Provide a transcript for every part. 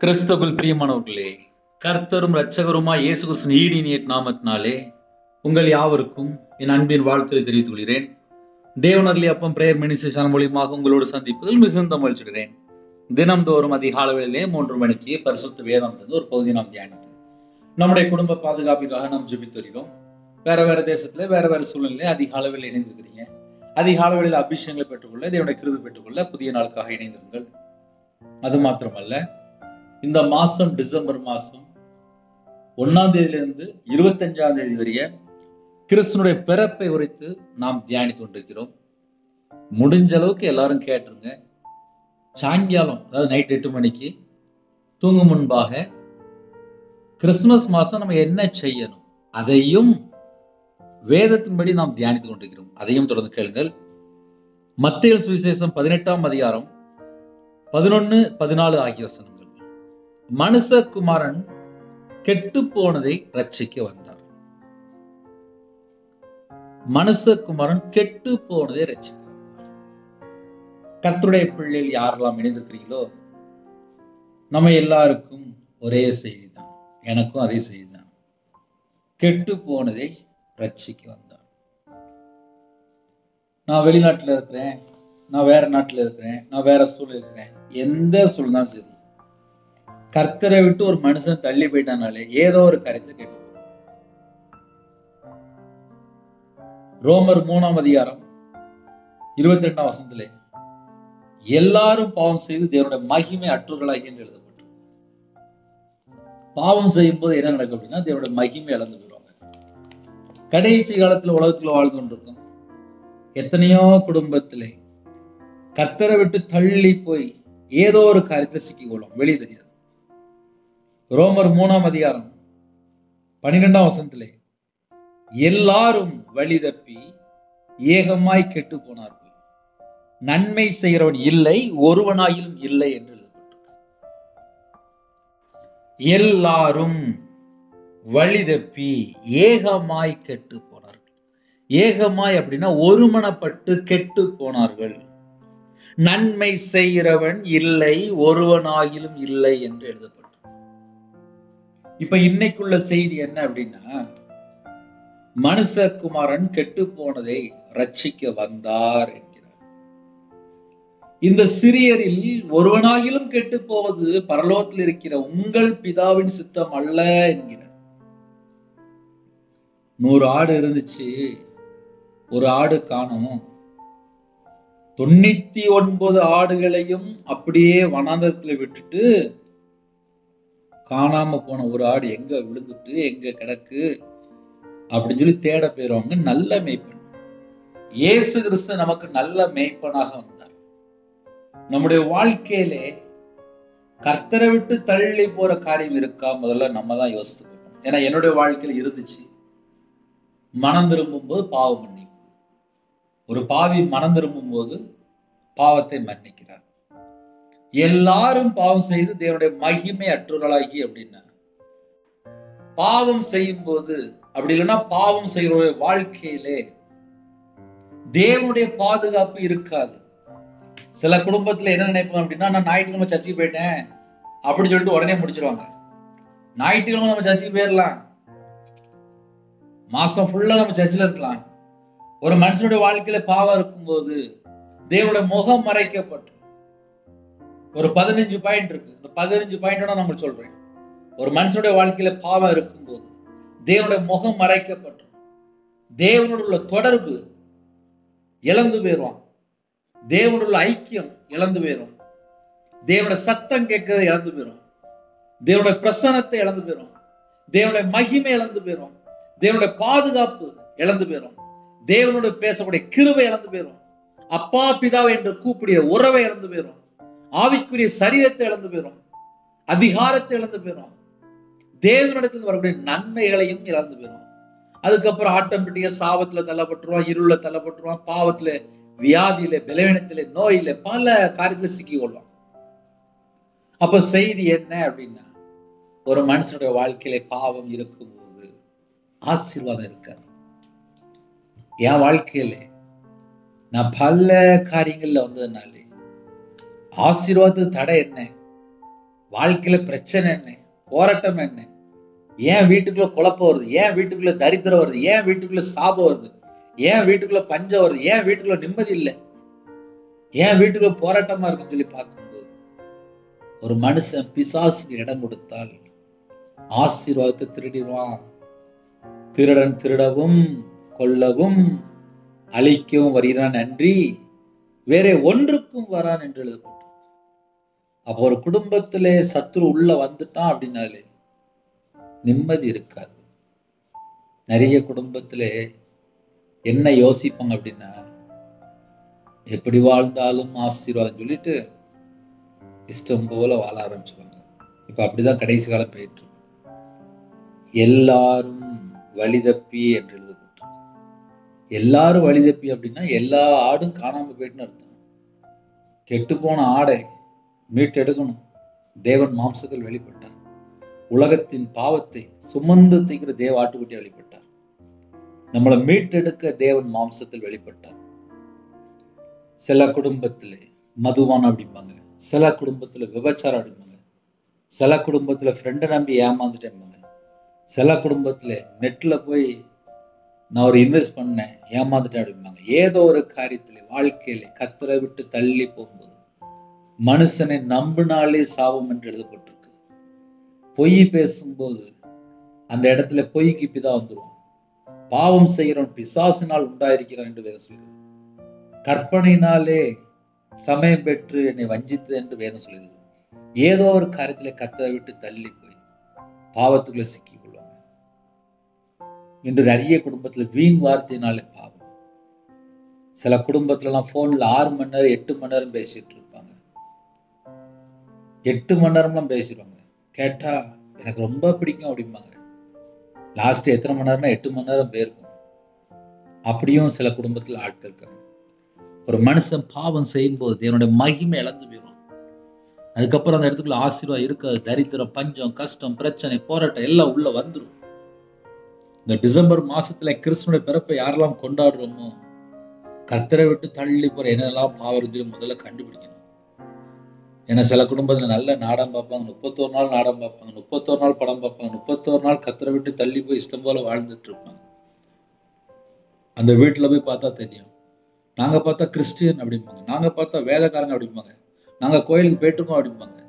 கிறிஸ்துவுக்குள் பிரியமானவர்களே, கர்த்தரும் இரட்சகருமாய் இயேசு கிறிஸ்துவின் ஈடினிய நாமத்தினாலே உங்கள் யாவருக்கும் என் அன்பின் வாழ்த்துக்களை தெரிவித்துக் கொள்கிறேன். தேவனர்லி அப்பம் பிரேயர் மினிஸ்ட்ரி மூலியமாக உங்களோடு சந்திப்பதில் மிகுந்த மகிழ்ச்சிகிறேன். தினம்தோறும் அதிகால வேளையிலே 3 மணிக்கு பரிசுத்த வேதம் தந்து ஒரு பகுதி நாம் தியானித்து நம்முடைய குடும்ப பாதுகாப்பிற்காக நாம் ஜெபித்து வருகிறோம். வேற தேசத்துல வேற சூழ்நிலையில அதிகால வேளையில் இணைந்திருக்கிறீங்க. அதிகால வேளையில் அபிஷேகங்களை பெற்றுக்கொள்ள, தேவனுடைய கிருபை பெற்றுக்கொள்ள புதிய நாளுக்காக இணைந்திருங்கள். அது மாத்திரமல்ல, இந்த மாசம் டிசம்பர் மாசம் 1ஆம் தேதியிலிருந்து 25ஆம் தேதி வரைய கிறிஸ்துனுடைய பிறப்பை குறித்து நாம் தியானித்து கொண்டிருக்கிறோம். முடிஞ்ச அளவுக்கு எல்லாரும் கேட்டுருங்க. சாயங்காலம், அதாவது நைட் 8 மணிக்கு தூங்கும் முன்பாக கிறிஸ்துமஸ் மாசம் நம்ம என்ன செய்யணும் அதையும் வேதத்தின்படி நாம் தியானித்துக் கொண்டிருக்கிறோம். அதையும் தொடர்ந்து கேளுங்கள். மத்தேயு சுவிசேஷம் 18ஆம் அதிகாரம் 11, 14 ஆகிய வசனங்கள். மனுஷகுமாரன் கெட்டு போனதை ரட்சிக்க வந்தார். மனுஷகுமாரன் கெட்டு போனதை ரட்சிக்க. கர்த்தருடைய பிள்ளைகள் யாரெல்லாம் இணைந்திருக்கிறீங்களோ, நம்ம எல்லாருக்கும் ஒரே செய்தி தான். எனக்கும் அதே செய்தி தான். கெட்டு போனதை ரட்சிக்க வந்தார். நான் வெளிநாட்டுல இருக்கிறேன், நான் வேற நாட்டுல இருக்கிறேன், நான் வேற சூழ்நிலை இருக்கிறேன். எந்த சூழ்நிலும் சரி, கர்த்தரை விட்டு ஒரு மனுஷன் தள்ளி போயிட்டானாலே ஏதோ ஒரு காரியத்துல கேட்டு. ரோமர் 3ஆம் அதிகாரம் 22ஆம் வசனத்திலே எல்லாரும் பாவம் செய்து தேவனுடைய மகிமை அற்றுகளாகி என்று எழுதப்பட்டு, பாவம் செய்யும் போது என்ன நடக்கும் அப்படின்னா, தேவனுடைய மகிமை இழந்து போயிடுவாங்க. கடைசி காலத்துல உலகத்துல வாழ்ந்து கொண்டிருக்கும் எத்தனையோ குடும்பத்திலே கர்த்தரை விட்டு தள்ளி போய் ஏதோ ஒரு காரியத்துல சிக்கிக்கொள்ளும், வெளியே தெரியாது. ரோமர் 3ஆம் அதிகாரம் 12ஆம் வசனத்திலே எல்லாரும் வழி தப்பி ஏகமாய் கெட்டு போனார்கள், நன்மை செய்கிறவன் இல்லை, ஒருவனாயிலும் இல்லை என்று எழுதப்பட்டிருக்கு. எல்லாரும் வழி தப்பி ஏகமாய் கெட்டு போனார்கள். ஏகமாய் அப்படின்னா ஒருமனப்பட்டு கெட்டு போனார்கள். நன்மை செய்கிறவன் இல்லை, ஒருவனாயிலும் இல்லை என்று எழுதப்பட்டிருக்கு. இப்ப இன்னைக்குள்ள செய்தி என்ன அப்படின்னா, மனுஷகுமாரன் கெட்டு போனதை ரட்சிக்க வந்தார் என்கிறார். இந்த சிறியரில் ஒருவனாகிலும் கெட்டு போவது பரலோகத்தில் இருக்கிற உங்கள் பிதாவின் சித்தம் அல்ல என்கிறார். 100 ஆடு இருந்துச்சு, ஒரு ஆடு காணோம். 99 ஆடுகளையும் அப்படியே வனாந்தரத்துல விட்டுட்டு காணாம போன ஒரு ஆடு எங்க விழுந்துட்டு எங்க கிடக்கு அப்படின்னு சொல்லி தேட போயிருவாங்க. நல்ல மேய்ப்பன் இயேசு கிறிஸ்து நமக்கு நல்ல மேய்ப்பனாக வந்தார். நம்முடைய வாழ்க்கையிலே கர்த்தரை விட்டு தள்ளி போற காரியம் இருக்கா, முதல்ல நம்ம தான் யோசித்துக்கணும். ஏன்னா என்னுடைய வாழ்க்கையில இருந்துச்சு. மனம் திரும்பும் போது பாவம் மன்னிப்பு. ஒரு பாவி மனம் திரும்பும் போது பாவத்தை மன்னிக்கிறார். எல்லாரும் பாவம் செய்து தேவனுடைய மகிமை அற்றுகளாகி அப்படின்னா, பாவம் செய்யும் போது, அப்படி இல்லைன்னா பாவம் செய்கிற வாழ்க்கையிலே தேவனுடைய பாதுகாப்பு இருக்காது. சில குடும்பத்துல என்ன நினைப்போம் அப்படின்னா, நான் ஞாயிற்றுக்கிழமை சர்ச்சுக்கு போயிட்டேன் அப்படின்னு சொல்லிட்டு உடனே முடிச்சிருவாங்க. ஞாயிற்றுக்கிழமை நம்ம சர்ச்சுக்கு போயிடலாம், மாசம் ஃபுல்லா நம்ம சர்ச்சில் இருக்கலாம். ஒரு மனுஷனுடைய வாழ்க்கையில பாவம் இருக்கும்போது தேவனுடைய முகம் மறைக்கப்பட்டு ஒரு 15 பாயிண்ட் இருக்கு. இந்த 15 பாயிண்டோட நம்ம சொல்றேன். ஒரு மனுஷனுடைய வாழ்க்கையில பாவம் இருக்கும்போது தேவனுடைய முகம் மறைக்கப்பட்டு தேவனோடு உள்ள தொடர்பு இழந்து போயிடுவான். தேவனோடு உள்ள ஐக்கியம் இழந்து போயிடும். தேவனுடைய சத்தம் கேட்கறதை இழந்து போயிடும். தேவனுடைய பிரசன்னத்தை இழந்து போயிடும். தேவனுடைய மகிமை இழந்து போயிடும். தேவனுடைய பாதுகாப்பு இழந்து போயிடும். தேவனோடு பேசக்கூடிய கிருபை இழந்து போயிடும். அப்பா பிதாவை என்று கூப்பிடிய உறவை இழந்து போயிடும். ஆவிக்குரிய சரீரத்தை இழந்து போயிடும். அதிகாரத்தை இழந்து போயிடும். தேவனிடத்தில் வரக்கூடிய நன்மைகளையும் இழந்து போயிடும். அதுக்கப்புறம் ஆட்டோமேட்டிக்கா சாபத்துல தள்ளப்பட்டுருவான், இருள தள்ளப்பட்டுருவான், பாவத்துல, வியாதியில, பலவீனத்தில, நோயில, பல காரியத்துல சிக்கி கொள்வான். அப்ப செய்தி என்ன அப்படின்னா, ஒரு மனுஷனுடைய வாழ்க்கையில பாவம் இருக்கும்போது ஆசீர்வாதம் இருக்காது. என் வாழ்க்கையில நான் பல காரியங்கள்ல வந்ததுனாலே ஆசீர்வாதத்துக்கு தடை என்ன? வாழ்க்கையில பிரச்சனை என்ன, போராட்டம் என்ன, ஏன் வீட்டுக்குள்ள குழப்பம் வருது, ஏன் வீட்டுக்குள்ள தரித்திரம் வருது, ஏன் வீட்டுக்குள்ள சாபம் வருது, ஏன் வீட்டுக்குள்ள பஞ்சம் வருது, ஏன் வீட்டுக்குள்ள நிம்மதி இல்லை, ஏன் வீட்டுக்குள்ள போராட்டமா இருக்குன்னு சொல்லி பார்க்கும்போது ஒரு மனுஷன் பிசாசுக்கு இடம் கொடுத்தால் ஆசீர்வாதத்தை திருடிடுவான். திருடன் திருடவும் கொல்லவும் அழிக்கவும் வருகிறான் அன்றி வேற ஒன்றுக்கும் வரான் என்று எழுதப்பட்டு. அப்போ ஒரு குடும்பத்திலே சத்துரு உள்ள வந்துட்டான் அப்படின்னாலே நிம்மதி இருக்காது. நிறைய குடும்பத்திலே என்ன யோசிப்பாங்க அப்படின்னா, எப்படி வாழ்ந்தாலும் ஆசீர்வாதம் சொல்லிட்டு இஷ்டம் போல வாழ ஆரம்பிச்சுவாங்க. இப்ப அப்படிதான் கடைசி காலம் போயிட்டு இருக்கு. எல்லாரும் வழிதப்பி என்று எழுதப்பட்டு. எல்லாரும் வழிதப்பி அப்படின்னா எல்லா ஆடும் காணாம போயிட்டுன்னு அர்த்தம். கெட்டு போன ஆடை மீட்டெடுக்கணும். தேவன் மாம்சத்தில் வெளிப்பட்டார். உலகத்தின் பாவத்தை சுமந்து தீக்கிற தேவ ஆட்டுக்குட்டியை வெளிப்பட்டார். நம்மளை மீட்டெடுக்க தேவன் மாம்சத்தில் வெளிப்பட்டார். சில குடும்பத்திலே மதுவானம் அப்படிம்பாங்க, சில குடும்பத்துல விபச்சாரம் அப்படிம்பாங்க, சில குடும்பத்துல ஃப்ரெண்டை நம்பி ஏமாந்துட்டேன், சில குடும்பத்துல நெட்ல போய் நான் ஒரு இன்வெஸ்ட் பண்ணேன் ஏமாந்துட்டேன் அப்படிம்பாங்க. ஏதோ ஒரு காரியத்திலே வாழ்க்கையில கர்த்தரை விட்டு தள்ளி போகும்போது மனுஷனை நம்பினாலே சாபம் என்று எழுதப்பட்டிருக்கு. பொய் பேசும்போது அந்த இடத்துல பொய்க்கு பிதா வந்துடும். பாவம் செய்கிறவன் பிசாசினால் உண்டாயிருக்கிறான் என்று வேதம் சொல்லுது. கற்பனையினாலே சமயம் பெற்று என்னை வஞ்சித்தது என்று வேதம் சொல்லுது. ஏதோ ஒரு காரியத்திலே கர்த்தரை விட்டு தள்ளி போய் பாவத்துக்குள்ள சிக்கி கொள்வாங்க. இன்று நிறைய குடும்பத்துல வீண் வார்த்தையினாலே பாவம். சில குடும்பத்துல எல்லாம் போன்ல 6 மணி நேரம் 8 மணி நேரம் பேசிட்டு இருப்பாங்க. 8 மணி நேரம்லாம் பேசிடுவாங்க. கேட்டா எனக்கு ரொம்ப பிடிக்கும் அப்படிம்பாங்க. லாஸ்ட் எத்தனை மணி நேரம்னா 8 மணி நேரம் போயிருக்கும். அப்படியும் சில குடும்பத்துல ஆட்கள் இருக்காங்க. ஒரு மனுஷன் பாவம் செய்யும் போது என்னுடைய மகிமை இழந்து போயிடும். அதுக்கப்புறம் அந்த இடத்துக்குள்ள ஆசீர்வாதம் இருக்காது. தரித்திரம், பஞ்சம், கஷ்டம், பிரச்சனை, போராட்டம் எல்லாம் உள்ள வந்துடும். இந்த டிசம்பர் மாசத்துல கிறிஸ்துவனுடைய பிறப்பை யாரெல்லாம் கொண்டாடுறோமோ கர்த்தரை விட்டு தள்ளி போற என்னெல்லாம் பாவம் இருந்து முதல்ல கண்டுபிடிக்கணும். ஏன்னா சில குடும்பத்துல நல்ல நாடம் பார்ப்பாங்க, 31 நாள் நாடம் பார்ப்பாங்க, 31 நாள் படம் பார்ப்பாங்க, 31 நாள் கர்த்தரை விட்டு தள்ளி போய் இஷ்டம் போல வாழ்ந்துட்டு இருப்பாங்க. அந்த வீட்டுல போய் பார்த்தா தெரியும். நாங்க பார்த்தா கிறிஸ்டியன் அப்படிம்பாங்க, நாங்க பார்த்தா வேதக்காரங்க அப்படிம்பாங்க, நாங்க கோயிலுக்கு போயிட்டுருக்கோம் அப்படிம்பாங்க,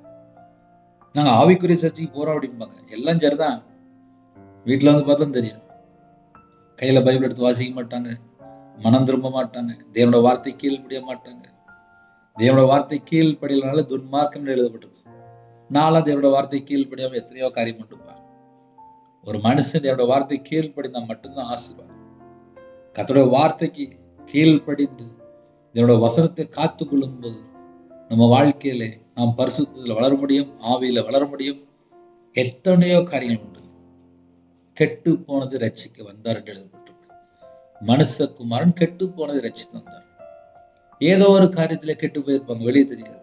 நாங்க ஆவிக்குரிய சர்ச்சைக்கு போறோம் அப்படிம்பாங்க. எல்லாம் சரிதான். வீட்டுல வந்து பார்த்தா தெரியும். கையில பைபிள் எடுத்து வாசிக்க மாட்டாங்க, மனம் திரும்ப மாட்டாங்க, தேவனோட வார்த்தை கீழ்ப்படிய மாட்டாங்க. தேவனோட வார்த்தை கீழ்ப்படியலனால துன்மார்க்கம் எழுதப்பட்டிருக்கு. நானும் தேவனோட வார்த்தை கீழ்ப்படியாம எத்தனையோ காரியம் மட்டும்பாங்க. ஒரு மனுஷன் தேவனோட வார்த்தை கீழ்ப்படிந்தா மட்டும்தான் ஆசீர்வாதம். கர்த்தருடைய வார்த்தைக்கு கீழ்ப்படிந்து தேவனோட வசனத்தை காத்து கொள்ளும் போது நம்ம வாழ்க்கையில நாம் பரிசுத்தத்தில் வளர முடியும், ஆவியில வளர முடியும். எத்தனையோ காரியங்கள் உண்டு. கெட்டு போனது ரட்சிக்க வந்தார் என்று எழுதப்பட்டிருக்கு. மனுஷகுமாரன் கெட்டு போனது ரட்சிக்க வந்தார். ஏதோ ஒரு காரியத்துல கெட்டு போயிருப்பாங்க, வெளியே தெரியாது.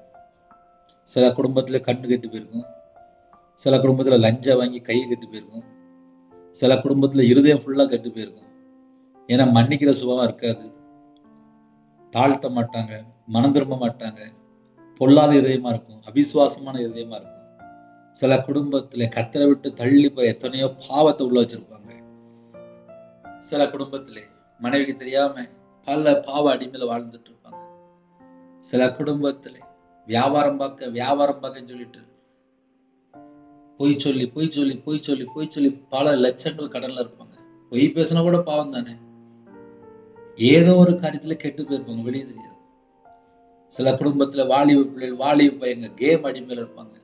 சில குடும்பத்துல கண்ணு கெட்டு போயிருக்கும், சில குடும்பத்துல லஞ்சம் வாங்கி கை கெட்டு போயிருக்கும், சில குடும்பத்துல இருதயம் ஃபுல்லா கெட்டு போயிருக்கும். ஏன்னா மன்னிக்கிற சுபாவம் இருக்காது, தாழ்த்த மாட்டாங்க, மனம் திரும்ப மாட்டாங்க, பொல்லாத இதயமா இருக்கும், அவிசுவாசமான இதயமா இருக்கும். சில குடும்பத்துல கர்த்தரை விட்டு தள்ளி போய் எத்தனையோ பாவத்தை உள்ள வச்சிருப்பாங்க. சில குடும்பத்துல மனைவிக்கு தெரியாம பல பாவ அடிமையில வாழ்ந்துட்டு இருப்பாங்க. சில குடும்பத்துல வியாபாரம் பார்க்க சொல்லிட்டு பொய் சொல்லி பல லட்சங்கள் கடன்ல இருப்பாங்க. பொய் பேசினா கூட பாவம் தானே. ஏதோ ஒரு காரியத்துல கெட்டு போயிருப்பாங்க, வெளியே தெரியாது. சில குடும்பத்துல வாலிப பையங்க கேம் அடிமையில இருப்பாங்க.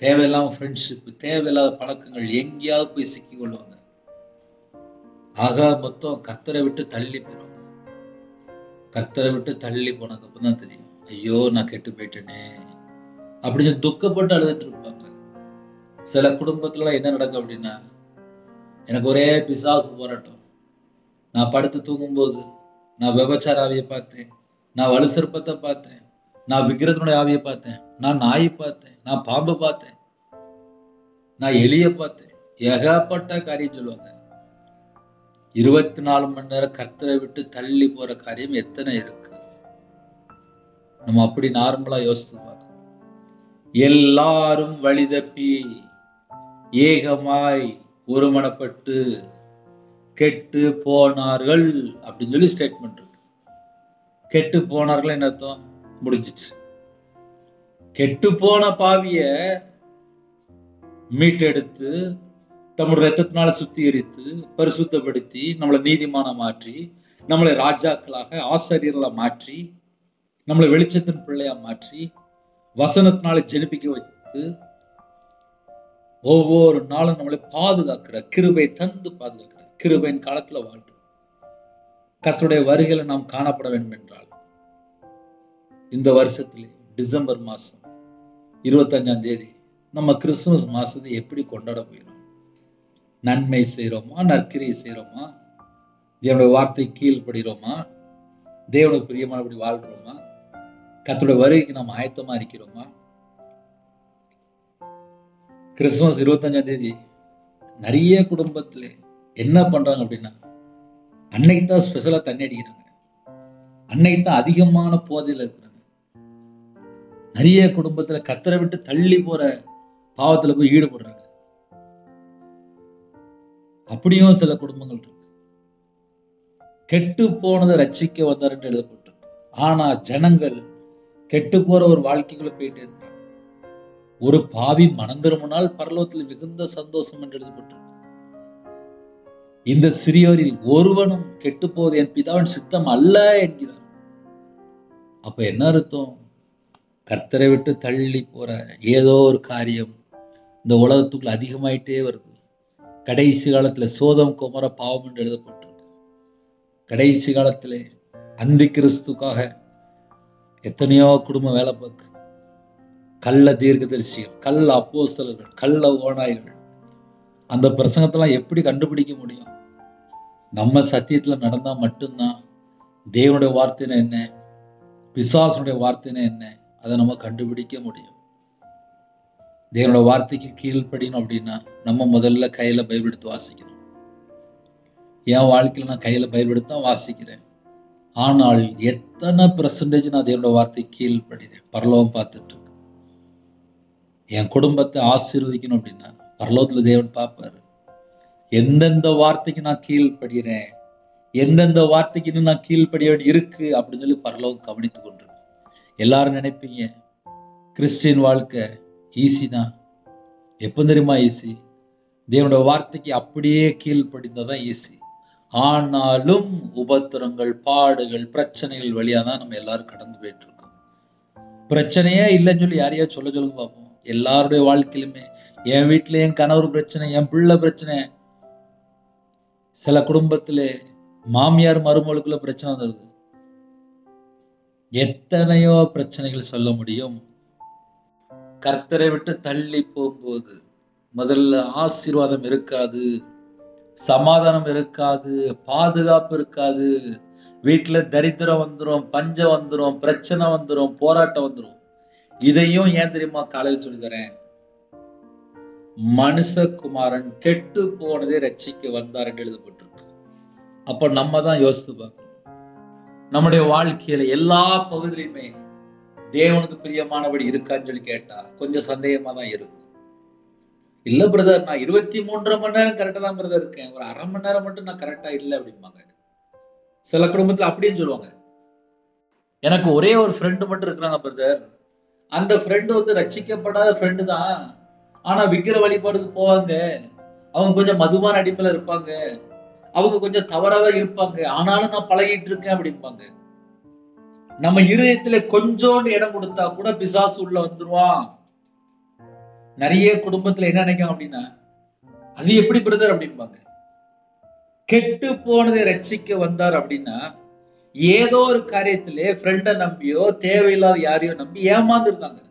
தேவையில்லாம ஃப்ரெண்ட்ஷிப், தேவையில்லாத பழக்கங்கள், எங்கேயாவது போய் சிக்கி கொள்வாங்க. ஆக மொத்தம் கர்த்தரை விட்டு தள்ளி போயிடுவாங்க. கர்த்தரை விட்டு தள்ளி போனதுக்கு அப்புறம் தான் தெரியும், ஐயோ நான் கெட்டு போயிட்டேனே அப்படின்னு துக்கப்பட்டு அழுதுட்டு இருப்பாங்க. சில குடும்பத்துல என்ன நடக்கும் அப்படின்னா, எனக்கு ஒரே பிசாசு போராட்டம். நான் படுத்து தூங்கும்போது நான் விபச்சார ஆவியை பார்த்தேன், நான் வலு சிற்பத்தை பார்த்தேன், நான் விக்கிரத்தினுடைய ஆவியை பார்த்தேன், நான் நாயை பார்த்தேன், நான் பாம்பு பார்த்தேன், நான் எலியை பார்த்தேன். ஏகப்பட்ட காரியம் சொல்லுவாங்க. 24 மணி நேரம் கர்த்தரை விட்டு தள்ளி போற காரியம் எத்தனை இருக்கு. நம்ம அப்படி நார்மலா யோசித்து பார்க்கணும். எல்லாரும் வழி தப்பி ஏகமாய் ஒருமனப்பட்டு கெட்டு போனார்கள் அப்படின்னு சொல்லி ஸ்டேட்மெண்ட் இருக்கு. கெட்டு போனார்கள் என்ன அர்த்தம்? முடிஞ்சிச்சு. கெட்டு போன பாவிய மீட்டெடுத்து தம்முடைய ரத்தத்தினால சுத்திகரித்து பரிசுத்தப்படுத்தி நம்மளை நீதிமான மாற்றி நம்மளை ராஜாக்களாக ஆசிரியர்களா மாற்றி நம்மளை வெளிச்சத்தின் பிள்ளையா மாற்றி வசனத்தினால ஜெனிப்பிக்க வைத்து ஒவ்வொரு நாளும் நம்மளை பாதுகாக்கிற கிருபை தந்து பாதுகாக்கிற கிருபையின் காலத்துல வாழ்றோம். கர்த்தருடைய வருகையில நாம் காணப்பட வேண்டும் என்றால் இந்த வருஷத்திலே டிசம்பர் மாசம் 25ஆம் தேதி நம்ம கிறிஸ்துமஸ் மாசத்தை எப்படி கொண்டாட போகிறோம்? நன்மை செய்யறோமா? நற்கிரியை செய்யறோமா? தேவனுடைய வார்த்தை கீழ்படுகிறோமா? தேவனுக்கு பிரியமானபடி வாழ்றோமா? கர்த்தருடைய வருகைக்கு நாம் ஆயத்தமா இருக்கிறோமா? கிறிஸ்துமஸ் 25ஆம் தேதி நிறைய குடும்பத்துல என்ன பண்றாங்க அப்படின்னா, அன்னைக்கு தான் ஸ்பெஷலா தண்ணி அடிக்கிறாங்க, அன்னைக்கு தான் அதிகமான போதையில இருக்கிறாங்க. நிறைய குடும்பத்துல கர்த்தரை விட்டு தள்ளி போற பாவத்துல போய் ஈடுபடுறாங்க. அப்படியும் சில குடும்பங்கள் இருக்கு. கெட்டு போனதை ரட்சிக்க வந்தார் என்று எழுதப்பட்டிருக்கு. ஆனா ஜனங்கள் கெட்டு போற ஒரு வாழ்க்கைக்குள்ள போயிட்டே இருக்காங்க. ஒரு பாவி மனம் திரும்பினால் பரலோகத்தில் மிகுந்த சந்தோஷம் என்று எழுதப்பட்டிருக்கு. இந்த சிறியோரில் ஒருவனும் கெட்டு போவது என் பிதாவின் சித்தம் அல்ல என்கிறார். அப்ப என்ன அர்த்தம்? கர்த்தரை விட்டு தள்ளி போற ஏதோ ஒரு காரியம் இந்த உலகத்துக்குள்ள அதிகமாயிட்டே வருது. கடைசி காலத்துல சோதம் குமர பாவம் என்று எழுதப்பட்டிருக்கு. கடைசி காலத்திலே அந்தி கிறிஸ்துக்காக எத்தனையோ குடும்பம் வேலை பார்க்கு. கள்ள தீர்க்கதரிசிகள், கள்ள அப்போஸ்தலர்கள், கள்ள ஓநாய்கள். அந்த பிரசங்கத்தெல்லாம் எப்படி கண்டுபிடிக்க முடியும்? நம்ம சத்தியத்துல நடந்தா மட்டும்தான் தேவனுடைய வார்த்தைனா என்ன, பிசாசுடைய வார்த்தைனா என்ன, அதை நம்ம கண்டுபிடிக்க முடியும். தேவனோட வார்த்தைக்கு கீழ்ப்படியணும் அப்படின்னா நம்ம முதல்ல கையில பைபிள் எடுத்து வாசிக்கணும். என் வாழ்க்கையில நான் கையில பைபிள் எடுத்து தான் வாசிக்கிறேன். ஆனால் எத்தனை பெர்சன்டேஜ் நான் தேவனோட வார்த்தை கீழ்ப்படினேன்? பரலோகம் பார்த்துட்டு இருக்கு. என் குடும்பத்தை ஆசீர்வதிக்கணும் அப்படின்னா பரலோகத்துல தேவன் பார்ப்பாரு. எந்தெந்த வார்த்தைக்கு நான் கீழ்ப்படுகிறேன், எந்தெந்த வார்த்தைக்கு இன்னும் நான் கீழ்ப்படிய வேண்டி இருக்கு அப்படின்னு சொல்லி பரலோகம் கவனித்து கொண்டிருக்கு. எல்லாரும் நினைப்பீங்க கிறிஸ்டியன் வாழ்க்கை ஈஸி தான். எப்போ தெரியுமா ஈஸி? தேவனோட வார்த்தைக்கு அப்படியே கீழ்ப்படிந்ததான் ஈஸி. ஆனாலும் உபத்திரங்கள், பாடுகள், பிரச்சனைகள் வழியா தான் நம்ம எல்லாரும் கடந்து போயிட்டு இருக்கோம். பிரச்சனையே இல்லைன்னு சொல்லி யாரையா சொல்லுங்க பார்ப்போம். எல்லாருடைய வாழ்க்கையிலுமே என் வீட்டுல என் கணவர் பிரச்சனை, என் பிள்ளை பிரச்சனை, சில குடும்பத்துல மாமியார் மருமகளுக்குள்ள பிரச்சனை வந்தது. எத்தனையோ பிரச்சனைகள் சொல்ல முடியும். கர்த்தரை விட்டு தள்ளி போகும்போது முதல்ல ஆசீர்வாதம் இருக்காது, சமாதானம் இருக்காது, பாதுகாப்பு இருக்காது. வீட்டுல தரித்திரம் வந்துடும், பஞ்சம் வந்துடும், பிரச்சனை வந்துடும், போராட்டம் வந்துடும். இதையும் ஏன் தெரியுமா காலையில் சொல்லுகிறேன்? மனுஷகுமாரன் கெட்டு போனதை ரட்சிக்க வந்தார் என்று எழுதப்பட்டிருக்கு. அப்ப நம்ம தான் யோசித்து பார்க்கணும். நம்முடைய வாழ்க்கையில எல்லா பகுதியிலுமே தேவனுக்கு பிரியமானபடி இருக்கான்னு சொல்லி கேட்டா கொஞ்சம் சந்தேகமா தான் இருக்கும். இல்ல பிரதர், நான் 23 மணி நேரம் கரெக்டா தான் பிரதர் இருக்கேன், ஒரு அரை மணி நேரம் மட்டும் நான் கரெக்டா இல்லை அப்படிம்பாங்க. சில குடும்பத்துல அப்படின்னு சொல்லுவாங்க. எனக்கு ஒரே ஒரு ஃப்ரெண்டு மட்டும் இருக்கிறாங்க பிரதர், அந்த ஃப்ரெண்டு வந்து ரட்சிக்கப்படாத ஃப்ரெண்டு தான், ஆனா விக்கிர வழிபாடுக்கு போவாங்க, அவங்க கொஞ்சம் மதுபான அடிமையில இருப்பாங்க, அவங்க கொஞ்சம் தவறாதான் இருப்பாங்க, ஆனாலும் நான் பழகிட்டு இருக்கேன் அப்படிம்பாங்க. நம்ம இருதயத்துல கொஞ்சோண்டு இடம் கொடுத்தா கூட பிசாசு உள்ள வந்துருவான். நிறைய குடும்பத்துல என்ன நினைக்கும் அப்படின்னா, அது எப்படி பிரதர் அப்படிம்பாங்க. கெட்டு போனதை ரட்சிக்க வந்தார் அப்படின்னா ஏதோ ஒரு காரியத்திலே ஃப்ரெண்டை நம்பியோ தேவையில்லாத யாரையோ நம்பி ஏமாந்து இருந்தாங்க.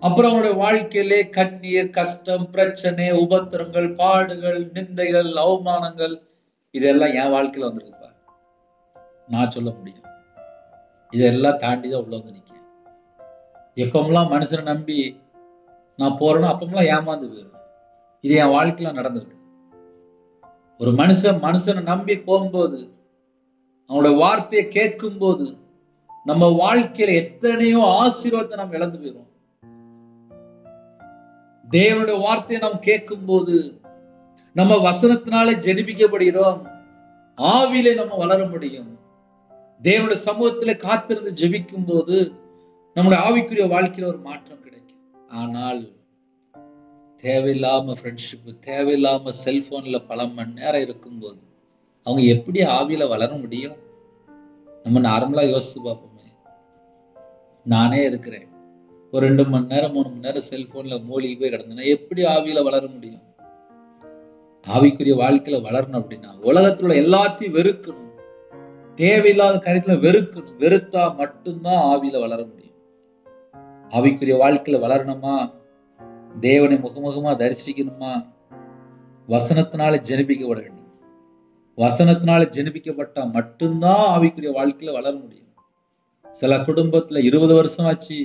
அப்புறம் அவங்களுடைய வாழ்க்கையிலே கண்ணீர், கஷ்டம், பிரச்சனை, உபத்திரங்கள், பாடுகள், நிந்தைகள், அவமானங்கள், இதெல்லாம் என் வாழ்க்கையில வந்திருக்குப்பா. நான் சொல்ல முடியும். இதெல்லாம் தாண்டிதான் உள்ள வந்து நிற்க. எப்பமெல்லாம் மனுஷனை நம்பி நான் போறேனோ அப்பமெல்லாம் ஏமாந்து போயிடுவேன். இது என் வாழ்க்கையில நடந்திருக்கு. ஒரு மனுஷனை நம்பி போகும்போது, அவனோட வார்த்தையை கேட்கும் போது நம்ம வாழ்க்கையில எத்தனையோ ஆசீர்வாதத்தை நம்ம இழந்து போயிடும். தேவனுடைய வார்த்தையை நாம் கேட்கும் போது நம்ம வசனத்தினாலே ஜெனிப்பிக்கப்படுகிறோம். ஆவியிலே நம்ம வளர முடியும். தேவனுடைய சமூகத்திலே காத்திருந்து ஜெபிக்கும் போது நம்முடைய ஆவிக்குரிய வாழ்க்கையில ஒரு மாற்றம் கிடைக்கும். ஆனால் தேவையில்லாம ஃப்ரெண்ட்ஷிப், தேவையில்லாம செல்போன்ல பல மணி நேரம் இருக்கும்போது அவங்க எப்படி ஆவியில வளர முடியும்? நம்ம நார்மலா யோசிச்சு பார்ப்போமே. நானே இருக்கிறேன், ஒரு 2 மணி நேரம் 3 மணி நேரம் செல்போன்ல மூழ்கி போய் கிடந்தேன்னா எப்படி ஆவியில வளர முடியும்? ஆவிக்குரிய வாழ்க்கையில வளரணும் அப்படின்னா உலகத்துல உள்ள எல்லாத்தையும் வெறுக்கணும். தேவையில்லாத காரியத்துல வெறுக்கணும். வெறுத்தா மட்டும்தான் ஆவியில வளர முடியும். ஆவிக்குரிய வாழ்க்கையில வளரணுமா, தேவனை முகமுகமா தரிசிக்கணுமா, வசனத்தினால ஜெனிப்பிக்கப்பட வேண்டும். வசனத்தினால ஜெனிப்பிக்கப்பட்டா மட்டும்தான் ஆவிக்குரிய வாழ்க்கையில வளர முடியும். சில குடும்பத்துல 20 வருஷம் ஆச்சு,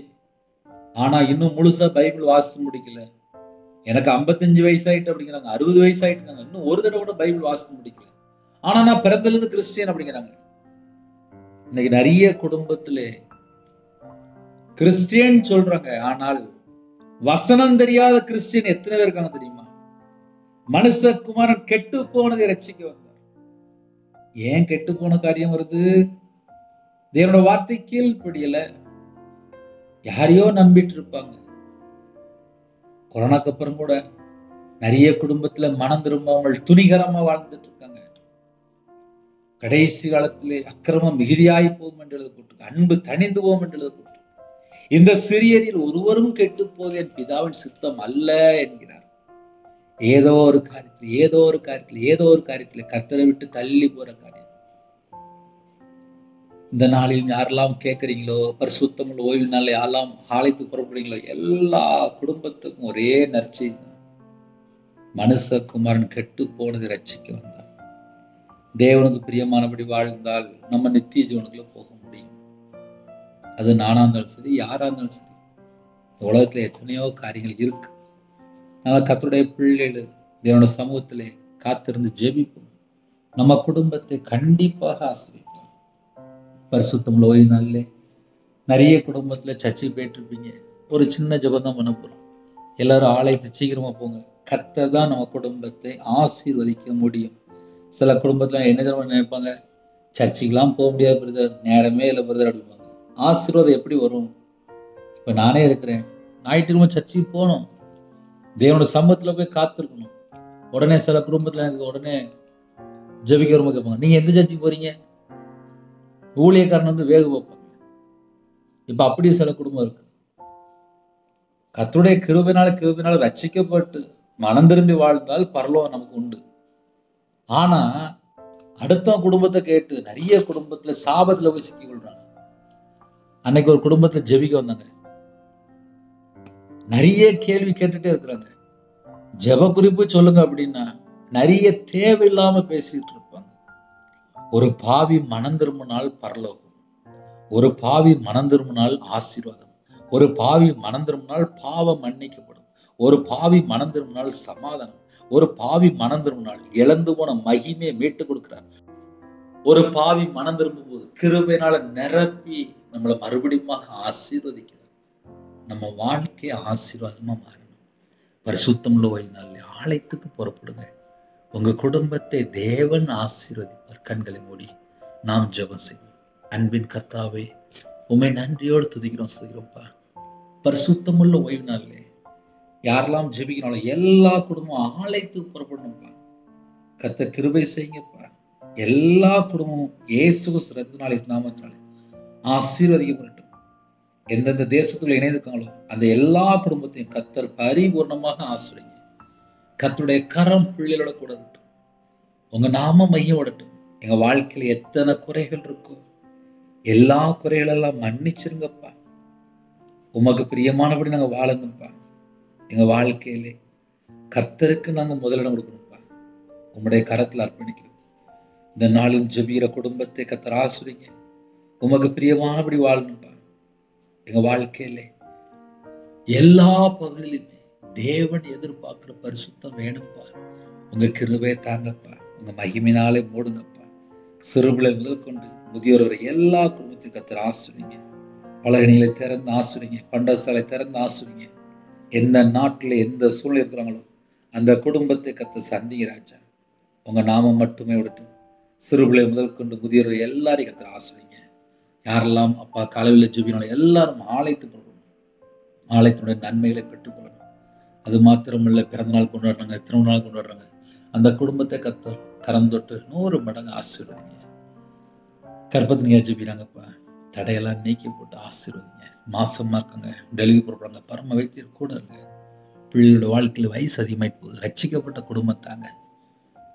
ஆனா இன்னும் முழுசா பைபிள் வாசித்து முடிக்கல. எனக்கு 55 வயசாயிட்டு அப்படிங்கிறாங்க, 60 வயசாயிட்டு இன்னும் ஒரு தடவை கூட பைபிள் வாசித்து முடிக்கல. ஆனா நான் பிறந்ததுல இருந்து கிறிஸ்டியன் அப்படிங்கிறாங்க. இன்னைக்கு நிறைய குடும்பத்திலே கிறிஸ்டியன் சொல்றாங்க, ஆனால் வசனம் தெரியாத கிறிஸ்டியன் எத்தனை பேர் இருக்காங்க தெரியுமா? மனுஷகுமாரன் கெட்டு போனதை ரட்சிக்க வந்தார். ஏன் கெட்டு போன காரியம் வருது? தேவனோட வார்த்தை கீழ்ப்படியல. யாரையோ நம்பிட்டு இருப்பாங்க. கொரோனாக்கு அப்புறம் கூட நிறைய குடும்பத்துல மனம் திரும்பாமல் துணிகரமா வாழ்ந்துட்டு இருக்காங்க. கடைசி காலத்திலே அக்கிரமம் மிகுதியாய் போகும் என்று எழுதப்பட்டு, அன்பு தணிந்து போகும் என்று எழுதப்பட்டு, இந்த சிறியரில் ஒருவரும் கெட்டு போது என் பிதாவின் சித்தம் அல்ல என்கிறார். ஏதோ ஒரு காரியத்துல கர்த்தரை விட்டு தள்ளி போற காரியம். இந்த நாளில் யாரெல்லாம் கேட்கறீங்களோ, பரிசுத்தமுள்ள ஓய்வு நாள் யாரெல்லாம் ஆலயத்துக்கு புறப்படுறீங்களோ, எல்லா குடும்பத்துக்கும் ஒரே நற்செய்தி. மனுஷகுமாரன் கெட்டு போனதை ரட்சிக்க வந்தார். தேவனுக்கு பிரியமானபடி வாழ்ந்தால் நம்ம நித்திய ஜீவனுக்குள்ள போக முடியும். அது நானா இருந்தாலும் சரி, யாரா இருந்தாலும் சரி. உலகத்துல எத்தனையோ காரியங்கள் இருக்கு. கர்த்தருடைய பிள்ளைகள் தேவனுடைய சமூகத்திலே காத்திருந்து ஜெபிப்போம். நம்ம குடும்பத்தை கண்டிப்பாக ஆசீர்வதிப்போம். பரிசுத்தமுள்ள ஓய்வு நாளிலே நிறைய குடும்பத்துல சர்ச்சை போயிட்டு இருப்பீங்க. ஒரு சின்ன ஜெபம் தான் பண்ண போறோம். எல்லாரும் ஆலயத்தை சீக்கிரமா போங்க. கர்த்தர் தான் நம்ம குடும்பத்தை ஆசீர்வதிக்க முடியும். சில குடும்பத்துல என்ன நினைப்பாங்க, சர்ச்சுக்கெல்லாம் போக முடியாது பிரதர், நேரமே இல்லை பிரதர் அப்படிப்பாங்க. ஆசீர்வாதம் எப்படி வரும்? இப்ப நானே இருக்கிறேன், ஞாயிற்றுக்கிழமை சர்ச்சுக்கு போகணும், தேவனோட சமூகத்துல போய் காத்திருக்கணும். உடனே சில குடும்பத்துல எனக்கு உடனே ஜெபிக்கிறவங்க கேட்பாங்க, நீங்க எந்த சர்ச்சுக்கு போறீங்க? ஊழியக்காரன் வந்து வேக வைப்பாங்க. இப்ப அப்படியே சில குடும்பம் இருக்கு. கர்த்தருடைய கிருபையினால ரட்சிக்கப்பட்டு மனம் திரும்பி வாழ்ந்தால் பரலோகம் நமக்கு உண்டு. ஆனா அடுத்த குடும்பத்தை கேட்டு நிறைய குடும்பத்துல சாபத்துல போய் சிக்கி கொள்றாங்க. அன்னைக்கு ஒரு குடும்பத்துல ஜெபிக்க வந்தாங்க. நிறைய கேள்வி கேட்டுட்டே இருக்கிறாங்க. ஜெப குறிப்பு சொல்லுங்க அப்படின்னா நிறைய தேவையில்லாம பேசிட்டு இருப்பாங்க. ஒரு பாவி மனம் திரும்பினால் பரலோகம், ஒரு பாவி மனம் திரும்பினால் ஆசீர்வாதம், ஒரு பாவி மனம் திரும்பினால் பாவம் மன்னிக்கப்படும், ஒரு பாவி மனம் திரும்பினால் சமாதானம், ஒரு பாவி மனம் திரும்பினால் இழந்து போன மகிமையை மீட்டு கொடுக்கிறார். ஒரு பாவி மனம் திரும்பும் போது கிருபையினால நிரப்பி நம்மளை மறுபடியும் ஆசீர்வதிக்கிறார். நம்ம வாழ்க்கை ஆசீர்வாதமா மாறணும். பரிசுத்தமுள்ள ஓய்வு நாளிலே ஆலயத்துக்கு புறப்படுங்க. உங்க குடும்பத்தை தேவன் ஆசீர்வதிப்பார். கண்களை மூடி நாம் ஜெபம் செய்வோம். அன்பின் கர்த்தாவே, உம்மை நன்றியோடு துதிக்கிறோம்ப்பா. பரிசுத்தமுள்ள ஓய்வு நாளிலே யாரெல்லாம் ஜெபிக்கிறாங்களோ எல்லா குடும்பமும் ஆலயத்துக்கு புறப்படணும்ப்பா. கர்த்தர் கிருபை செய்யுங்கப்பா. எல்லா குடும்பமும் இயேசு ரத்தினாலே நாமத்தினாலே ஆசீர்வதிக்கப்படட்டும். எந்தெந்த தேசத்துல இணைந்திருக்காங்களோ அந்த எல்லா குடும்பத்தையும் கர்த்தர் பரிபூர்ணமாக ஆசீர்வதிங்க. கர்த்தருடைய கரம் பிள்ளைகளோட கூட இருக்கட்டும். உங்க நாம மையப்படட்டும். எங்க வாழ்க்கையில எத்தனை குறைகள் இருக்கோ எல்லா குறைகளெல்லாம் மன்னிச்சிருங்கப்பா. உமக்கு பிரியமானபடி நாங்க வாழணும்ப்பா. எங்க வாழ்க்கையிலே கர்த்தருக்கு நாங்க முதலிடம் கொடுக்கணும்ப்பா. உம்முடைய கரத்துல அர்ப்பணிக்கிறோம். இந்த நாளில் ஜெபிக்கிற குடும்பத்தை கர்த்தர் ஆசீர்வதிங்க. உமக்கு பிரியமானபடி வாழணும்ப்பா. எங்க வாழ்க்கையிலே எல்லா பகுதியிலுமே தேவன் எதிர்பார்க்கிற பரிசுத்தம் வேணும்ப்பா. உங்க கிருபை தாங்கப்பா. உங்க மகிமையினாலே மூடுங்கப்பா. சிறுபிள்ளை முதல் கொண்டு முதியோர் வரை எல்லா குடும்பத்தையும் கர்த்தர் ஆசீர்வதிங்க. பலகணிகளை திறந்து ஆசீர்வதிங்க. பண்டசாலை திறந்து ஆசீர்வதிங்க. எந்த நாட்டில் எந்த சூழ்நிலை இருக்கிறாங்களோ அந்த குடும்பத்தை கர்த்தர் சந்திங்க ராஜா. உங்க நாமம் மட்டுமே விடட்டு. சிறுபிள்ளை முதல் கொண்டு முதியோர் எல்லாரையும் கர்த்தர் ஆசீர்வதிங்க. யாரெல்லாம் அப்பா காலையில் ஜெபினாலும் எல்லாரும் ஆலயத்துக்கு போகணும். ஆலயத்தினுடைய நன்மைகளை பெற்றுக்கொள்ளணும். அது மாத்திரமல்ல, பிறந்தநாள் கொண்டாடுறாங்க, திருமண நாள் கொண்டாடுறாங்க, அந்த குடும்பத்தை கர்த்தர் கரம் தொட்டு 100 மடங்கு ஆசீர்வதிங்க. கர்ப்பத்தினியா ஜெபிக்கிறாங்கப்பா, தடையெல்லாம் நீக்கி போட்டு ஆசீர்வதிங்க. மாசமா இருக்காங்க, டெலிவரி போடுறாங்க, பரம வைத்தியர் கூட இருங்க. பிள்ளைகளோட வாழ்க்கையில் வயசு அதிகமாயிட்டு போகுது, ரட்சிக்கப்பட்ட குடும்பத்தாங்க.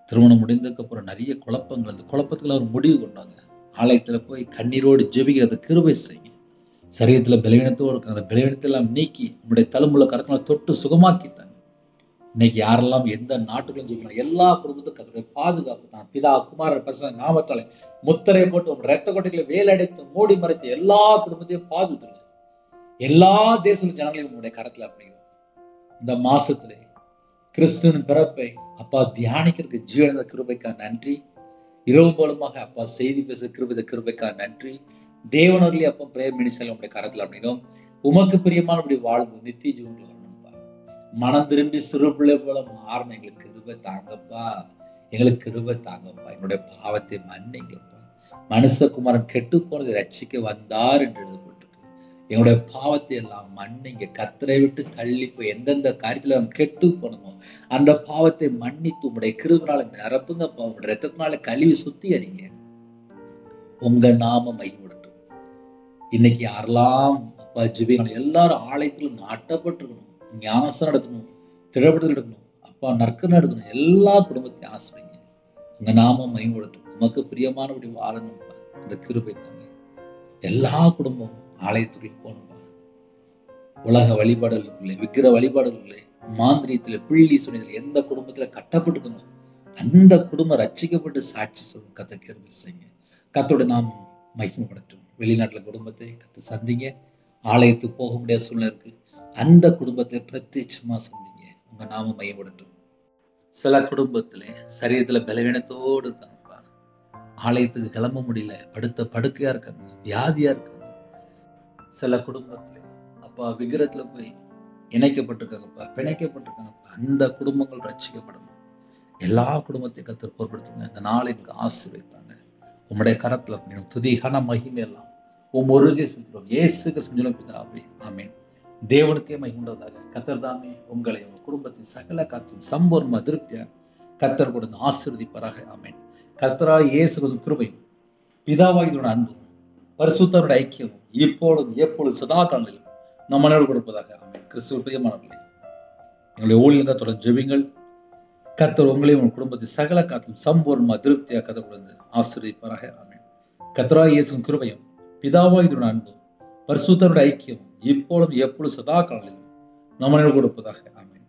திருமணம் முடிந்ததுக்கு அப்புறம் நிறைய குழப்பங்கள், அந்த குழப்பத்துல ஒரு முடிவு கொண்டாங்க. ஆலயத்துல போய் கண்ணீரோடு ஜெபிக்கிறத கிருபை செய்யுங்க. சரீரத்துல பலவீனத்தோடு இருக்காங்க, அந்த பலவீனத்தெல்லாம் நீக்கி உங்களுடைய தழும்புள்ள கரத்தினால தொட்டு சுகமாக்கித்தாங்க. இன்னைக்கு யாரெல்லாம் எந்த நாட்டுகளும் ஜெபிக்கலாம், எல்லா குடும்பத்துக்கும் கர்த்தருடைய பாதுகாப்பு தான். பிதா குமாரன் பரிசுத்த நாமத்தாலே முத்திரை போட்டு உங்க ரத்த கொட்டைகளை வேலடைத்து மூடி மறைத்து எல்லா குடும்பத்தையும் பாதுகாத்துங்க. எல்லா தேச ஜனங்களையும் உங்களுடைய கரத்துல அப்படிங்கிறோம். இந்த மாசத்துல கிறிஸ்துவின் பிறப்பை அப்பா தியானிக்கிறதுக்கு ஜீவன கிருபைக்காக நன்றி. இரவு மூலமாக அப்பா செய்தி பேச கிருபைக்காக நன்றி. தேவனர்லி அப்பா பிரேயர் மினிஸ்டர் உங்களுடைய கரத்துல அப்படிங்கிறோம். உமக்கு பிரியமானபடி வாழ்ந்து நித்திய ஜீவன்ல வரணும்பா. மனம் திரும்பி சிறு பிள்ளை போல மாறணும். எங்களுக்கு கிருபை தாங்கப்பா, எங்களுக்கு கிருபை தாங்கப்பா. என்னுடைய பாவத்தை மன்னிங்கப்பா. மனுஷகுமாரன் கெட்டு போனதை ரட்சிக்க வந்தார் என்று எழுதப்பட்டிருக்கு. எங்களுடைய பாவத்தை எல்லாம் மன்னிங்க. கர்த்தரை விட்டு தள்ளி போய் எந்தெந்த காரியத்துல அவன் கெட்டு போனோமோ அந்த பாவத்தை மன்னித்து உங்களுடைய கிருபையால நிரப்புங்கப்பா. உங்களுடைய ரத்தத்தினால கழுவி சுத்திகரிங்க. உங்க நாம மையப்படட்டும். இன்னைக்கு யாரெல்லாம் அப்பா ஜெபிக்கணும், எல்லாரும் ஆலயத்திலும் நாட்டப்பட்டிருக்கணும், ஞானசம் நடத்தணும், திடப்படுதல் எடுக்கணும், அப்பா நற்கனை எடுக்கணும். எல்லா குடும்பத்தையும் ஆசிரியங்க. உங்க நாம மையப்படட்டும். உமக்கு பிரியமானபடி வாழணும்ப்பா. இந்த கிருபை தாங்க. எல்லா குடும்பமும் ஆலயத்துக்குள்ள போகணும்பா. உலக வழிபாடுகளுக்குள்ளே, விக்கிர வழிபாடுகளிலே, மாந்திரியத்துல, பிள்ளி சுனியத்துல எந்த குடும்பத்துல கட்டப்பட்டுக்கணும் அந்த குடும்பம் ரட்சிக்கப்பட்டு சாட்சி சொல்லும். கத்த கிருபை செய்யுங்க. கத்தோட நாம் மகிமைப்படட்டும். வெளிநாட்டுல குடும்பத்தை கத்த சந்திங்க. ஆலயத்துக்கு போக முடியாத சூழ்நிலை இருக்கு, அந்த குடும்பத்தை பிரத்யட்சமா சந்திங்க. உங்க நாம மையப்படட்டும். சில குடும்பத்துல சரீரத்துல பலவீனத்தோடு இருக்காங்கப்பா, ஆலயத்துக்கு கிளம்ப முடியல, படுத்த படுக்கையா இருக்காங்க, வியாதியா இருக்காங்க. சில குடும்பத்துல அப்பா விக்கிரத்துல போய் இணைக்கப்பட்டிருக்காங்கப்பா, பிணைக்கப்பட்டிருக்காங்கப்பா. அந்த குடும்பங்கள் ரட்சிக்கப்படணும். எல்லா குடும்பத்தையும் கர்த்தர் பொறுப்படுத்துங்க. இந்த நாளை எனக்கு ஆசீர்வதித்தாங்க. உம்முடைய கரத்துல துதிகான மகிமை எல்லாம் ஒருகே செலுத்துகிறோம். இயேசு கிறிஸ்துவின் பிதாவே, ஆமென். தேவனுக்கே மகிமையுண்டதாக. கர்த்தர் தாமே உங்களை உங்கள் குடும்பத்தின் சகல காத்தும் சம்பூர்ண திருப்தியா கர்த்தர் கொடுத்து ஆசீர்வதிப்பாராக. ஆமென். கர்த்தராகிய இயேசு கிறிஸ்துவின் கிருபையும் பிதாவாகிய அன்பும் பரிசுத்தருடைய ஐக்கியமும் இப்பொழுதும் எப்பொழுது சதா காலங்களிலும் நம் மனோடு கொடுப்பதாக. ஆமென். கிறிஸ்துவின் பிரியமானவர்களே, எங்களுடைய ஊழியர்கள் தொடர்ந்து ஜெபிங்கள். கர்த்தர் உங்களையும் உங்கள் குடும்பத்தின் சகல காத்தும் சம்பூர்ண திருப்தியாக கர்த்தர் கொடுத்து ஆசீர்வதிப்பாராக. ஆமென். கர்த்தராகிய இயேசுவின் கிருபையும் பிதாவாகிய அன்பும் பரிசுத்தருடைய ஐக்கியமும் இப்பொழுதும் எப்பொழுது சதா காலங்களிலும் நம் மனோடு கொடுப்பதாக. ஆமென்.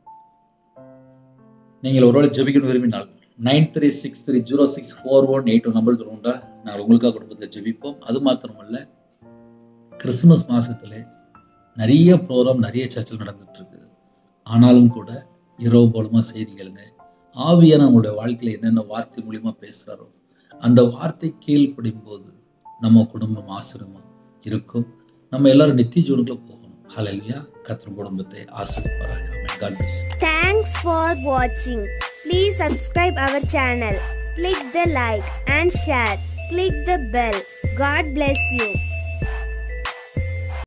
நீங்கள் ஒருவேளை ஜெபிக்கணும் விரும்பினால் 9363064182 நம்பர் தொடர்ந்தா நாங்கள் உங்களுக்காக குடும்பத்தை ஜெபிப்போம். அது மாத்திரமல்ல, கிறிஸ்துமஸ் மாசத்துல நிறைய ப்ரோக்ராம் நிறைய சர்ச்சில் நடந்துட்டு இருக்கு. ஆனாலும் கூட இரவு மூலமா செய்திகளுங்க, ஆவியான நம்மளுடைய வாழ்க்கையில என்னென்ன வார்த்தை மூலியமா பேசுறாரோ அந்த வார்த்தை கீழ்ப்படியும் போது நம்ம குடும்பம் ஆசீர்வாதமா இருக்கும். நம்ம எல்லாரும் நித்திய ஜீவனுக்குள்ள போகணும். ஹல்லேலூயா. கர்த்தர் குடும்பத்தை ஆசீர்வதிப்பாராக. ஆமென். God bless. Thanks for watching. Please subscribe our channel. Click the like and share. Click the bell. God bless you.